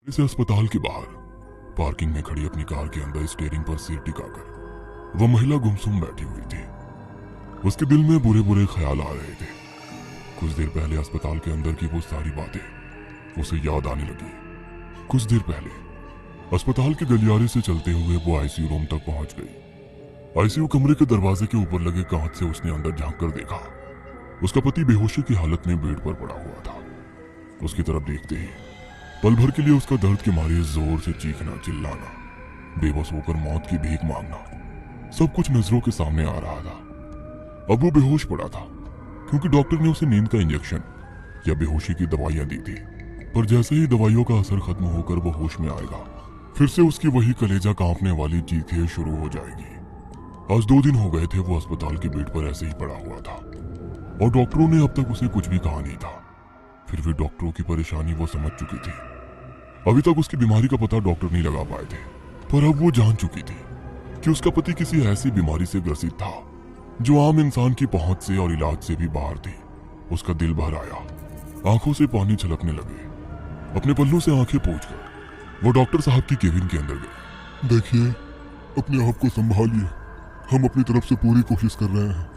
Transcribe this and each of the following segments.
इसे अस्पताल के बाहर पार्किंग में खड़ी अपनी कार के अंदर स्टीयरिंग पर सिर टिकाकर वह महिला गुमसुम बैठी हुई थी। उसके दिल में बुरे बुरे ख्याल आ रहे थे। कुछ देर पहले अस्पताल के अंदर की वो सारी बातें उसे याद आने लगी। कुछ देर पहले अस्पताल के गलियारे से चलते हुए वो आईसीयू रूम तक पहुंच गई। आईसीयू कमरे के दरवाजे के ऊपर लगे कांच से उसने अंदर झांक कर देखा। उसका पति बेहोशी की हालत में बेड पर पड़ा हुआ था। उसकी तरफ देखते ही पल भर के लिए उसका दर्द के मारे जोर से चीखना, चिल्लाना, बेबस होकर मौत की भीख मांगना, सब कुछ नजरों के सामने आ रहा था। अब वो बेहोश पड़ा था क्योंकि डॉक्टर ने उसे नींद का इंजेक्शन या बेहोशी की दवाइयां दी थी। पर जैसे ही दवाइयों का असर खत्म होकर वो होश में आएगा, फिर से उसकी वही कलेजा कांपने वाली चीखें शुरू हो जाएगी। आज 2 दिन हो गए थे वो अस्पताल के बेड पर ऐसे ही पड़ा हुआ था और डॉक्टरों ने अब तक उसे कुछ भी कहा नहीं था। फिर भी डॉक्टरों की परेशानी वो समझ चुकी थी। अभी तक उसकी बीमारी का पता डॉक्टर नहीं लगा पाए थे, पर अब वो जान चुकी थी कि उसका पति किसी ऐसी बीमारी से ग्रसित था जो आम इंसान की पहुंच से और इलाज से भी बाहर थी। उसका दिल भर आया, आंखों से पानी छलकने लगे। अपने पल्लू से आंखें पोंछकर वो डॉक्टर साहब की केबिन के अंदर गए। देखिए, अपने आप को संभालिए, हम अपनी तरफ से पूरी कोशिश कर रहे हैं,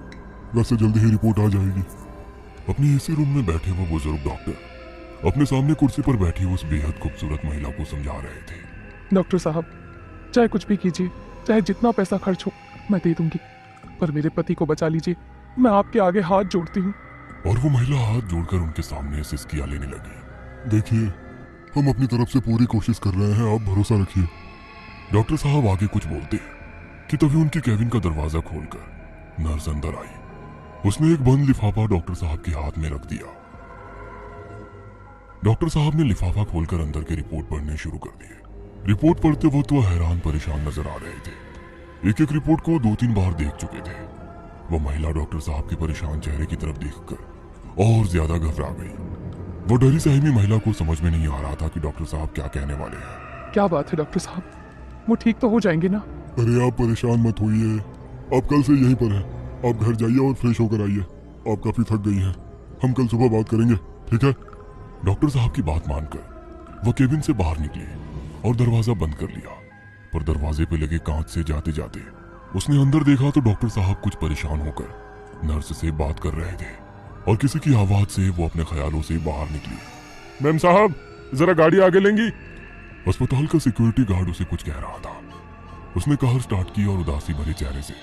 वैसे जल्दी ही रिपोर्ट आ जाएगी। अपने एसी रूम में बैठे वो बुजुर्ग डॉक्टर अपने सामने कुर्सी पर बैठी उस बेहद खूबसूरत महिला को समझा रहे थे। डॉक्टर साहब, चाहे कुछ भी कीजिए, चाहे जितना पैसा खर्च हो मैं दे दूंगी, पर मेरे पति को बचा लीजिए, मैं आपके आगे हाथ जोड़ती हूँ। और वो महिला हाथ जोड़कर उनके सामने सिसकियां लेने लगी। देखिए, हम अपनी तरफ से पूरी कोशिश कर रहे हैं, आप भरोसा रखिए। डॉक्टर साहब आगे कुछ बोलते कि तभी उनकी केबिन का दरवाजा खोलकर नर्स अंदर आई। उसने एक बंद लिफाफा डॉक्टर साहब के हाथ में रख दिया। डॉक्टर साहब ने लिफाफा खोलकर अंदर के रिपोर्ट पढ़ने शुरू कर दिए। रिपोर्ट पढ़ते वक्त वो हैरान परेशान नजर आ रहे थे। एक एक रिपोर्ट को 2-3 बार देख चुके थे। वो महिला डॉक्टर साहब के परेशान चेहरे की तरफ देखकर और ज्यादा घबरा गई। वो डरी सहमी महिला को समझ में नहीं आ रहा था कि डॉक्टर साहब क्या कहने वाले हैं। क्या बात है डॉक्टर साहब, वो ठीक तो हो जाएंगे ना? अरे आप परेशान मत होइए, आप कल से यहीं पर हैं। आप घर जाइए और फ्रेश होकर आइए, आप काफी थक गई हैं। हम कल सुबह बात करेंगे, ठीक है? डॉक्टर साहब की बात मानकर वो केबिन से बाहर निकली और दरवाजा बंद कर लिया। पर दरवाजे पे लगे कांच से जाते जाते उसने अंदर देखा तो डॉक्टर साहब कुछ परेशान होकर नर्स से बात कर रहे थे और किसी की आवाज से वो अपने ख्यालों से बाहर निकली। मैम साहब, जरा गाड़ी आगे लेंगी? अस्पताल का सिक्योरिटी गार्ड उसे कुछ कह रहा था। उसने कार स्टार्ट की और उदासी भरे चेहरे से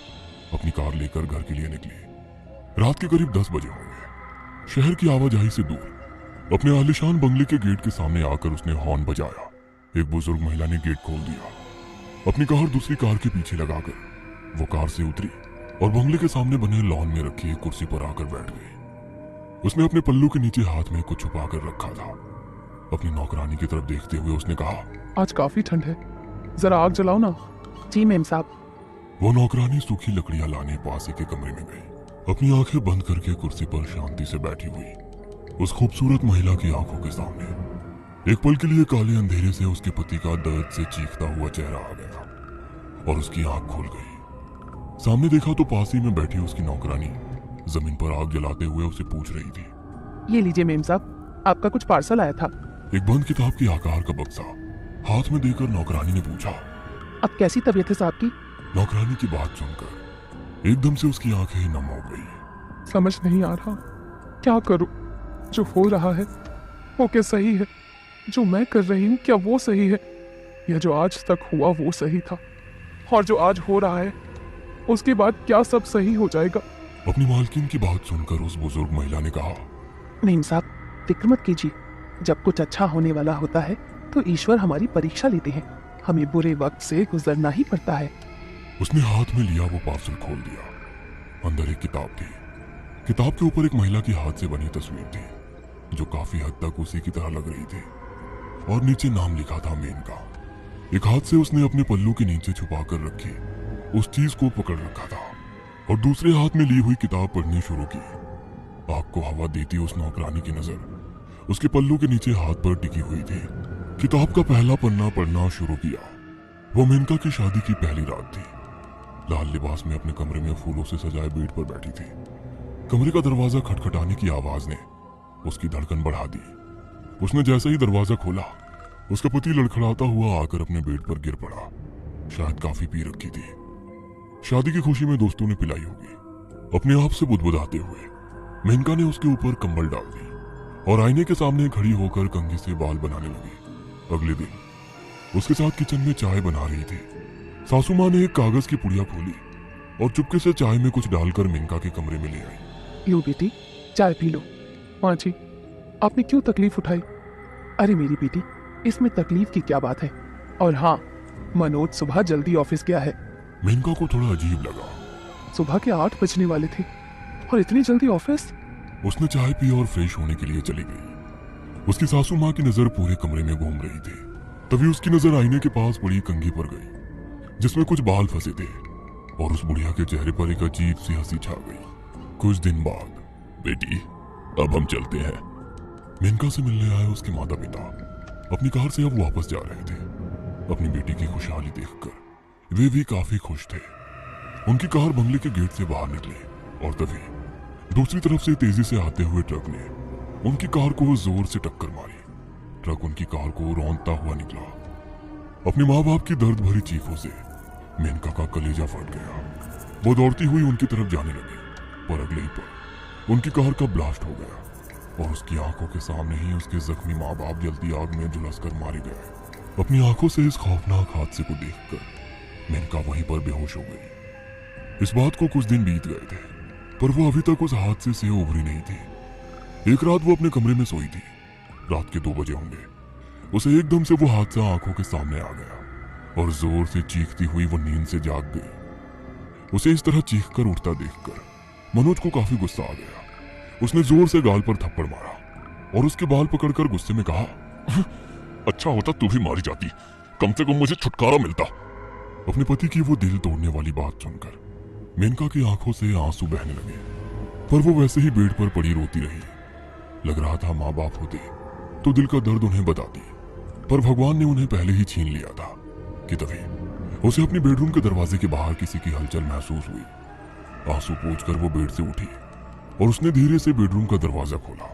अपनी कार लेकर घर के लिए निकली। रात के करीब 10 बजे होंगे। शहर की आवाजाही से दूर अपने आलीशान बंगले के गेट के सामने आकर उसने हॉर्न बजाया। एक बुजुर्ग महिला ने गेट खोल दिया। अपनी कार दूसरी कार के पीछे लगाकर वो कार से उतरी और बंगले के सामने बने लॉन में रखी एक कुर्सी पर आकर बैठ गई। उसने अपने पल्लू के नीचे हाथ में कुछ छुपा कर रखा था। अपनी नौकरानी की तरफ देखते हुए उसने कहा, आज काफी ठंड है, जरा आग जलाओ ना। जी मैम साहब। वो नौकरानी सूखी लकड़ियां लाने पास के कमरे में गई। अपनी आंखें बंद करके कुर्सी पर शांति से बैठी हुई उस खूबसूरत महिला की आंखों के सामने एक पल के लिए काले अंधेरे से उसके पति का दर्द से चीखता हुआ चेहरा आ गया और उसकी आंख खुल गई। सामने देखा तो पास ही में बैठी उसकी नौकरानी जमीन पर आग जलाते हुए उसे पूछ रही थी, ये लीजिए मेम साहब, आपका कुछ पार्सल आया था। एक बंद किताब के आकार का बक्सा हाथ में देकर नौकरानी ने पूछा, अब कैसी तबीयत है साहब की? नौकरानी की बात सुनकर एकदम से उसकी आंखें नम हो गई। समझ नहीं आ रहा क्या करूं। जो हो रहा है वो क्या सही है? जो मैं कर रही हूँ क्या वो सही है? या जो आज तक हुआ वो सही था और जो आज हो रहा है उसके बाद क्या सब सही हो जाएगा? अपनी मालकिन की बात सुनकर उस बुजुर्ग महिला ने कहा, नहीं साहब, फिक्र मत कीजिए। जब कुछ अच्छा होने वाला होता है तो ईश्वर हमारी परीक्षा लेते हैं। हमें बुरे वक्त से गुजरना ही पड़ता है। उसने हाथ में लिया वो पार्सल खोल दिया। अंदर एक किताब थी। किताब के ऊपर एक महिला की हाथ से बनी तस्वीर थी जो काफी हद तक उसी की तरह लग रही थी और नीचे नाम लिखा था मेनका। एक हाथ से उसने अपने पल्लू के नीचे छुपा कर रखी उस चीज को पकड़ रखा था और दूसरे हाथ में ली हुई किताब पढ़नी शुरू की। आग को हवा देती उस नौकरानी की नजर उसके पल्लू के नीचे हाथ पर टिकी हुई थी। किताब का पहला पन्ना पढ़ना शुरू किया। वो मेनका की शादी की पहली रात थी। लाल लिबास में अपने कमरे में फूलों से सजाए बेड पर बैठी थी। कमरे का दरवाजा खटखटाने की आवाज ने उसकी धड़कन बढ़ा दी। उसने जैसे ही दरवाजा खोला उसका पति लड़खड़ाता हुआ आकर अपने बेड पर गिर पड़ा। शायद काफी पी रखी थी। शादी की खुशी में दोस्तों ने पिलाई होगी। अपने आप से बुदबुदाते हुए मेनका ने उसके ऊपर कंबल डाल दी और आईने के सामने खड़ी होकर कंघी से बाल बनाने लगी। अगले दिन उसके साथ किचन में चाय बना रही थी। सासू माँ ने एक कागज की पुड़िया खोली और चुपके से चाय में कुछ डालकर मेनका के कमरे में ले आई। लो बेटी, चाय पी लो। माँ जी, आपने क्यों तकलीफ उठाई? अरे मेरी बेटी, इसमें तकलीफ की क्या बात है? और हाँ, मनोज सुबह जल्दी ऑफिस गया है। मेनका को थोड़ा अजीब लगा। सुबह के 8 बजने वाले थे और इतनी जल्दी ऑफिस? उसने चाय पी और फ्रेश होने के लिए चली गई। उसकी सासू माँ की नजर पूरे कमरे में घूम रही थी। तभी उसकी नजर आईने के पास पड़ी कंघी पर गई जिसमें कुछ बाल फंसे थे और उस बुढ़िया के चेहरे पर एक अजीब सी हंसी छा गई। कुछ दिन बाद, बेटी अब हम चलते हैं। मेनका से मिलने आए उसके माता पिता अपनी कार से अब वापस जा रहे थे। अपनी बेटी की खुशहाली देखकर वे भी काफी खुश थे। उनकी कार बंगले के गेट से बाहर निकली और तभी दूसरी तरफ से तेजी से आते हुए ट्रक ने उनकी कार को जोर से टक्कर मारी। ट्रक उनकी कार को रौंदता हुआ निकला। अपने माँ बाप की दर्द भरी चीखों से मेनका का कलेजा फट गया। वो दौड़ती हुई उनकी तरफ जाने लगी, पर अगले ही पल उनकी कार का ब्लास्ट हो गया और उसकी आंखों के सामने ही उसके जख्मी माँ बाप जलती आग में झुलस कर मारे गए। अपनी आंखों से इस खौफनाक हादसे को देखकर मेनका वहीं पर बेहोश हो गई। इस बात को कुछ दिन बीत गए थे, पर वो अभी तक उस हादसे से उभरी नहीं थी। एक रात वो अपने कमरे में सोई थी। रात के 2 बजे होंगे। उसे एकदम से वो हादसा आंखों के सामने आ गया और जोर से चीखती हुई वो नींद से जाग गई। उसे इस तरह चीख कर उठता देखकर मनोज को काफी गुस्सा आ गया। उसने जोर से गाल पर थप्पड़ मारा और उसके बाल पकड़कर गुस्से में कहा, अच्छा होता तू भी मारी जाती, कम से कम मुझे छुटकारा मिलता। अपने पति की वो दिल तोड़ने वाली बात सुनकर मेनका की आंखों से आंसू बहने लगे, पर वो वैसे ही बेड पर पड़ी रोती रही। लग रहा था माँ बाप होते तो दिल का दर्द उन्हें बताती, पर भगवान ने उन्हें पहले ही छीन लिया था कि तभी उसे अपनी बेडरूम के दरवाजे के बाहर किसी की हलचल महसूस हुई। आंसू पोंछकर वो बेड से उठी और उसने धीरे से बेडरूम का दरवाजा खोला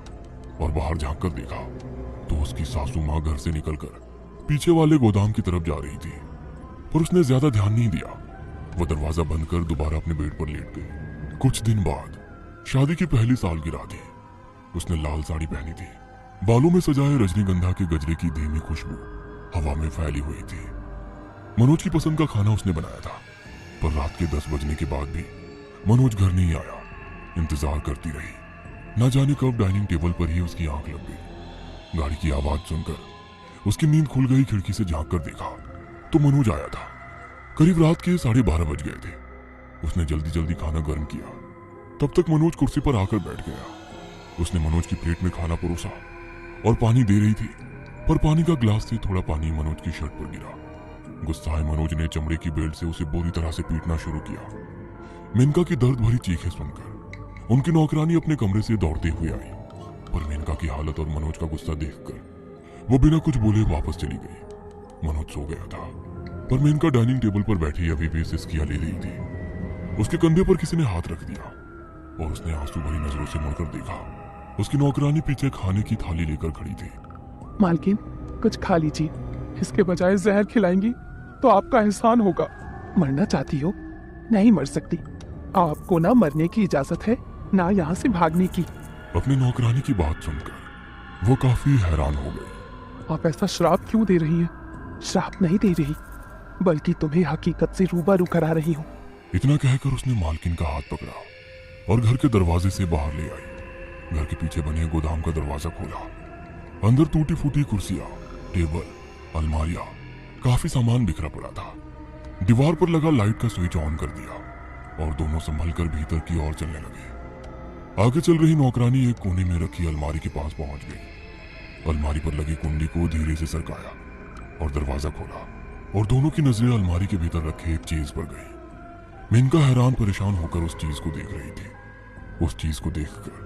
और बाहर झांक कर देखा तो उसकी सासू माँ घर से निकलकर पीछे वाले गोदाम की तरफ जा रही थी, पर उसने ज्यादा ध्यान नहीं दिया। वो दरवाजा बंद कर दोबारा अपने बेड पर लेट गई। कुछ दिन बाद शादी की पहली सालगिरह थी। उसने लाल साड़ी पहनी थी। बालों में सजाए रजनीगंधा के गजरे की धीमी खुशबू हवा में फैली हुई थी। मनोज की पसंद का खाना उसने बनाया था, पर रात के 10 बजने के बाद भी मनोज घर नहीं आया। इंतजार करती रही। ना जाने कब डाइनिंग टेबल पर ही उसकी आंख लग गई। गाड़ी की आवाज सुनकर उसकी नींद खुल गई। खिड़की से झांक कर देखा तो मनोज आया था। करीब रात के 12:30 बज गए थे। उसने जल्दी जल्दी खाना गर्म किया। तब तक मनोज कुर्सी पर आकर बैठ गया। उसने मनोज की प्लेट में खाना परोसा और पानी दे रही थी, पर पानी का ग्लास से थोड़ा पानी मनोज की शर्ट पर गिरा। गुस्साए मनोज ने चमड़े की बेल्ट से उसे बुरी तरह से पीटना शुरू किया। मेनका की दर्द भरी चीखें सुनकर उनकी नौकरानी अपने कमरे से दौड़ते हुए आई, पर मेनका की हालत और मनोज का गुस्सा देखकर वो बिना कुछ बोले वापस चली गई। मनोज सो गया था, पर मेनका डाइनिंग टेबल पर बैठी अभी भी सिसकियां ले रही थी। उसके कंधे पर किसी ने हाथ रख दिया और उसने आंसू भरी नजरों से मुड़कर देखा। उसकी नौकरानी पीछे खाने की थाली लेकर खड़ी थी। मालकिन, कुछ खा लीजिए। इसके बजाय जहर खिलाएंगी तो आपका एहसान होगा। मरना चाहती हो? नहीं मर सकती। आपको ना मरने की इजाजत है, ना यहाँ से भागने की। अपनी नौकरानी की बात सुनकर वो काफी हैरान हो गई। आप ऐसा श्राप क्यों दे रही हैं? श्राप नहीं दे रही, बल्कि तुम्हें हकीकत से रूबरू करा रही हूँ। इतना कहकर उसने मालकिन का हाथ पकड़ा और घर के दरवाजे से बाहर ले आई। घर के पीछे बने गोदाम का दरवाजा खोला। अंदर टूटी फूटी कुर्सियां, टेबल, अलमारियां, काफी सामान बिखरा पड़ा था। दीवार पर लगा लाइट का स्विच ऑन कर दिया और दोनों संभल कर भीतर की ओर चलने लगे। आगे चल रही नौकरानी एक कोने में रखी अलमारी के पास पहुंच गई। अलमारी पर लगी कुंडी को धीरे से सरकाया और दरवाजा खोला और दोनों की नजरें अलमारी के भीतर रखे एक चीज पर गई। मेनका हैरान परेशान होकर उस चीज को देख रही थी। उस चीज को देखकर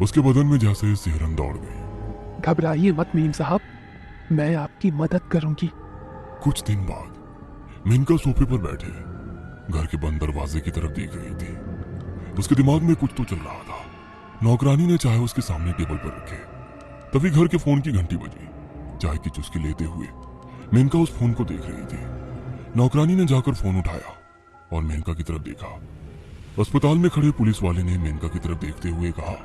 उसके बदन में जैसे सिहरन दौड़ गई। घबराइए मत मीम साहब, मैं आपकी मदद करूंगी। कुछ दिन बाद मेनका सोफे पर बैठे घर के बंद दरवाजे की तरफ देख रही थी। उसके दिमाग में कुछ तो चल रहा था। नौकरानी ने चाय उसके सामने टेबल पर रखे। तभी घर के फोन की घंटी बजी। चाय की चुस्की लेते हुए मेनका उस फोन को देख रही थी। नौकरानी ने जाकर फोन उठाया और मेनका की तरफ देखा। अस्पताल में खड़े पुलिस वाले ने मेनका की तरफ देखते हुए कहा,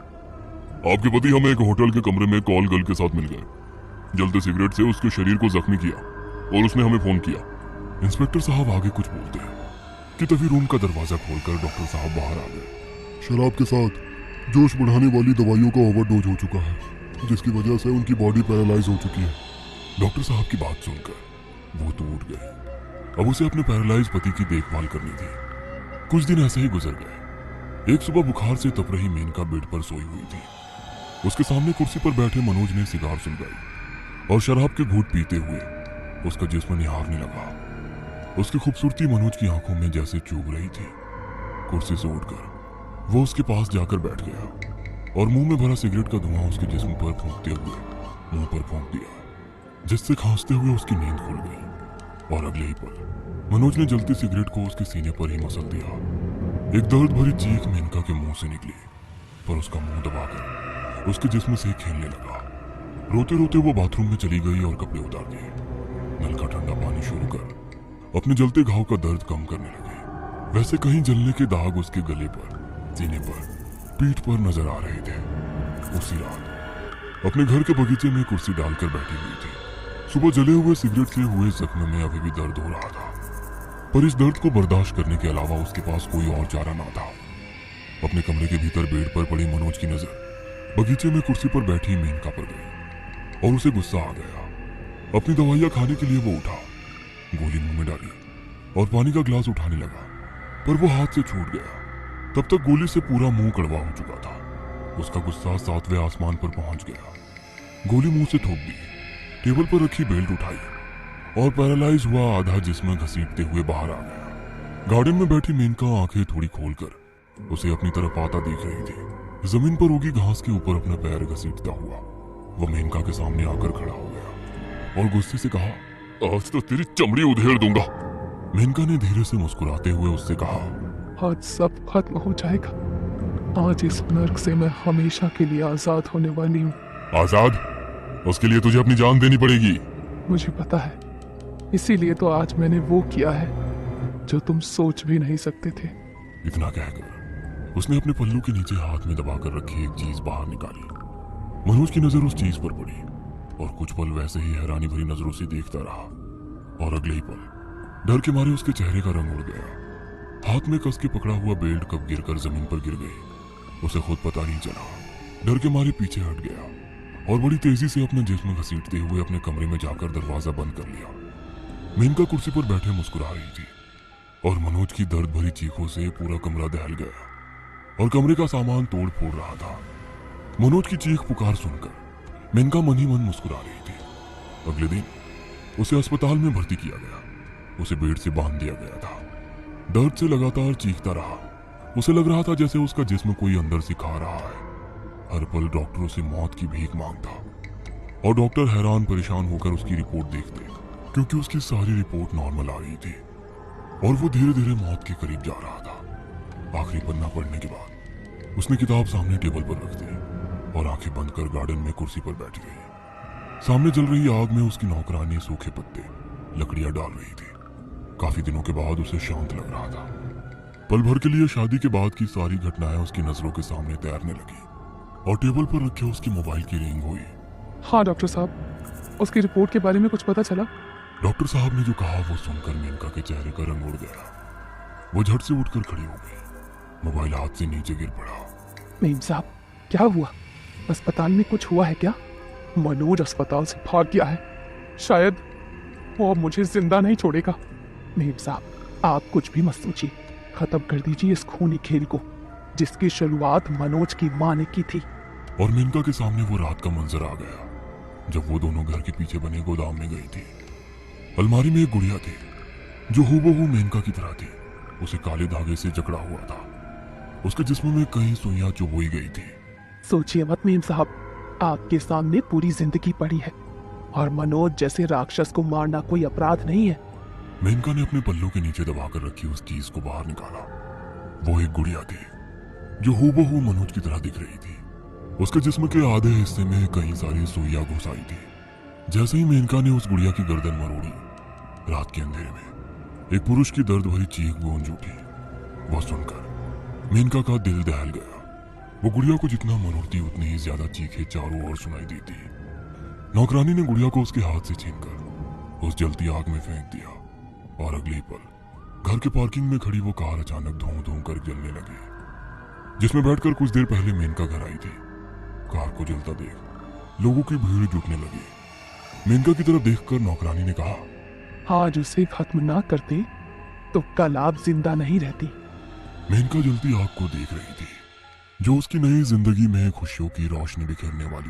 आपके पति हमें एक होटल के कमरे में कॉल गर्ल के साथ मिल गए। जलते सिगरेट से उसके शरीर को जख्मी किया और उसने हमें फोन किया। इंस्पेक्टर साहब आगे कुछ बोलते हैं कि तभी रूम का दरवाजा खोलकर डॉक्टर साहब बाहर आ गए। शराब के साथ जोश बढ़ाने वाली दवाइयों का ओवरडोज हो चुका है, जिसकी वजह से उनकी बॉडी पैरालाइज हो चुकी है। डॉक्टर साहब की बात सुनकर वो तो उठ गए। अब उसे अपने पैरालाइज पति की देखभाल करनी थी। कुछ दिन ऐसे ही गुजर गए। एक सुबह बुखार से तप रही मेनका बेड पर सोई हुई थी। उसके सामने कुर्सी पर बैठे मनोज ने सिगार सुलगाई और शराब के घूंट पीते हुए उसका जिस्म निहारने लगा। उसकी खूबसूरती मनोज की आंखों में जैसे चुभ रही थी। कुर्सी से उठकर वो उसके पास जाकर बैठ गया और मुंह में भरा सिगरेट का धुआं उसके जिस्म पर फूंकते हुए मुंह पर फूंक दिया, जिससे खांसते हुए उसकी नींद खुल गई। और अगले ही पल मनोज ने जलती सिगरेट को उसके सीने पर ही मसल दिया। एक दर्द भरी चीख मेनका के मुंह से निकली, पर उसका मुंह दबाकर उसके जिस्म से खेलने लगा। रोते रोते वो बाथरूम में चली गई और कपड़े उतार दिए। नल का ठंडा पानी शुरू कर अपने जलते घाव का दर्द कम करने लगे। वैसे कहीं जलने के दाग उसके गले पर, सीने पर, पीठ पर नजर आ रहे थे। उसी रात अपने घर के बगीचे में कुर्सी डालकर बैठी हुई थी। सुबह जले हुए सिगरेट से हुए जख्म में अभी भी दर्द हो रहा था, पर इस दर्द को बर्दाश्त करने के अलावा उसके पास कोई और चारा ना था। अपने कमरे के भीतर बेड पर पड़ी मनोज की नजर बगीचे में कुर्सी पर बैठी मेनका पर गई और उसे गुस्सा आ गया। अपनी दवाइयां खाने के लिए वो उठा, गोली मुंह में डाली और पानी का ग्लास उठाने लगा, पर वो हाथ से छूट गया। तब तक गोली से पूरा मुंह कड़वा हो चुका था। उसका गुस्सा 7वें आसमान पर पहुंच गया। गोली मुंह से थूक दी, टेबल पर रखी बेल्ट उठाई और पैरालाइज हुआ आधा जिस्म घसीटते हुए बाहर आ गया। गार्डन में बैठी मेनका आंखें थोड़ी खोलकर उसे अपनी तरफ आता देख रही थी। जमीन पर उगी घास के ऊपर अपना पैर घसीटता हुआ वह मेनका के सामने आकर खड़ा हो गया और गुस्से से कहा, आज तो तेरी चमड़ी उधेड़ दूंगा। मेनका ने धीरे से मुस्कुराते हुए उससे कहा, आज सब खत्म हो जाएगा। आज इस नर्क से मैं हमेशा के लिए आजाद होने वाली हूँ। आजाद? उसके लिए तुझे अपनी जान देनी पड़ेगी। मुझे पता है, इसीलिए तो आज मैंने वो किया है जो तुम सोच भी नहीं सकते थे। इतना कहकर उसने अपने पल्लू के नीचे हाथ में दबाकर रखी एक चीज बाहर निकाली। मनोज की नजर उस चीज पर पड़ी और कुछ पल वैसे ही हैरानी भरी नजरों से देखता रहा, और अगले ही पल डर के मारे उसके चेहरे का रंग उड़ गया। हाथ में कस के पकड़ा हुआ बेल्ट कब गिरकर जमीन पर गिर गई उसे खुद पता नहीं चला। डर के मारे पीछे हट गया और बड़ी तेजी से अपना जिस्म घसीटते हुए अपने कमरे में जाकर दरवाजा बंद कर लिया। मेनका कुर्सी पर बैठे मुस्कुरा रही थी और मनोज की दर्द भरी चीखों से पूरा कमरा दहल गया और कमरे का सामान तोड़ फोड़ रहा था। मनोज की चीख पुकार सुनकर मेनका मन ही मन मुस्कुरा रही थी। अगले दिन उसे अस्पताल में भर्ती किया गया। उसे बेड से बांध दिया गया था। दर्द से लगातार चीखता रहा। उसे लग रहा था जैसे उसका जिस्म कोई अंदर से खा रहा है। हर पल डॉक्टरों से मौत की भीख मांगता और डॉक्टर हैरान परेशान होकर उसकी रिपोर्ट देखते, क्योंकि उसकी सारी रिपोर्ट नॉर्मल आ रही थी और वो धीरे धीरे मौत के करीब जा रहा था। आखिरी पन्ना पढ़ने के बाद उसने किताब सामने टेबल पर रख दी और आंखें बंद कर गार्डन में कुर्सी पर बैठ गई। सामने जल रही आग में उसकी नौकरानी सूखे पत्ते, लकड़ियां डाल रही थी। काफी दिनों के बाद उसे शांत लग रहा था। पल भर के लिए शादी के बाद की सारी घटनाएं उसकी नजरों के सामने तैरने लगी और टेबल पर रखे उसकी मोबाइल की रिंग हुई। हाँ डॉक्टर साहब, उसकी रिपोर्ट के बारे में कुछ पता चला? डॉक्टर साहब ने जो कहा वो सुनकर मेनका के चेहरे का रंग उड़ गया। वो झट से उठकर खड़ी हो गई। मोबाइल हाथ से नीचे गिर पड़ा। मेम साहब, क्या हुआ? अस्पताल में कुछ हुआ है क्या? मनोज अस्पताल से भाग गया है। शायद वो अब मुझे जिंदा नहीं छोड़ेगा। मेम साहब, आप कुछ भी मत सोचिए। खत्म कर दीजिए इस खूनी खेल को जिसकी शुरुआत मनोज की मां ने की थी। और मेनका के सामने वो रात का मंजर आ गया जब वो दोनों घर के पीछे बने गोदाम में गई थी। अलमारी में एक गुड़िया थी जो हूबहू मेनका की तरह थी। उसे काले धागे से जकड़ा हुआ था। उसके जिस्म में कई सुइयां चुभोई गई थी। सोचिए मत मेम साहब, आपके सामने पूरी जिंदगी पड़ी है और मनोज जैसे राक्षस को मारना कोई अपराध नहीं है। मेनका ने अपने पल्लू के नीचे दबाकर रखी उस चीज को बाहर निकाला। वो एक गुड़िया थी जो हूबहू मनोज की तरह दिख रही थी। उसके जिस्म के आधे हिस्से में कई सारी सुइयां घुस आई थी जैसे ही मेनका ने उस गुड़िया की गर्दन मरोड़ी, रात के अंधेरे में एक पुरुष की दर्द भरी चीख गूंज उठी। वह सुनकर मेनका का दिल दहल गया। वो गुड़िया को जितना मरोड़ती उतनी ही ज्यादा चीखें चारों ओर सुनाई देती। नौकरानी ने गुड़िया को उसके हाथ से छीनकर उस जलती आग में फेंक दिया और अगले पल घर के पार्किंग में खड़ी वो कार अचानक धूम धूम कर जलने लगी, जिसमें बैठकर कुछ देर पहले मेनका घर आई थी। कार को जलता देख लोगों की भीड़ जुटने लगी। मेनका की तरफ देखकर नौकरानी ने कहा, आज उसे खत्म ना करते तो कल आप जिंदा नहीं रहती। मेनका जलती आग को देख रही थी, जो उसकी नई जिंदगी में खुशियों की रोशनी बिखेरने वाली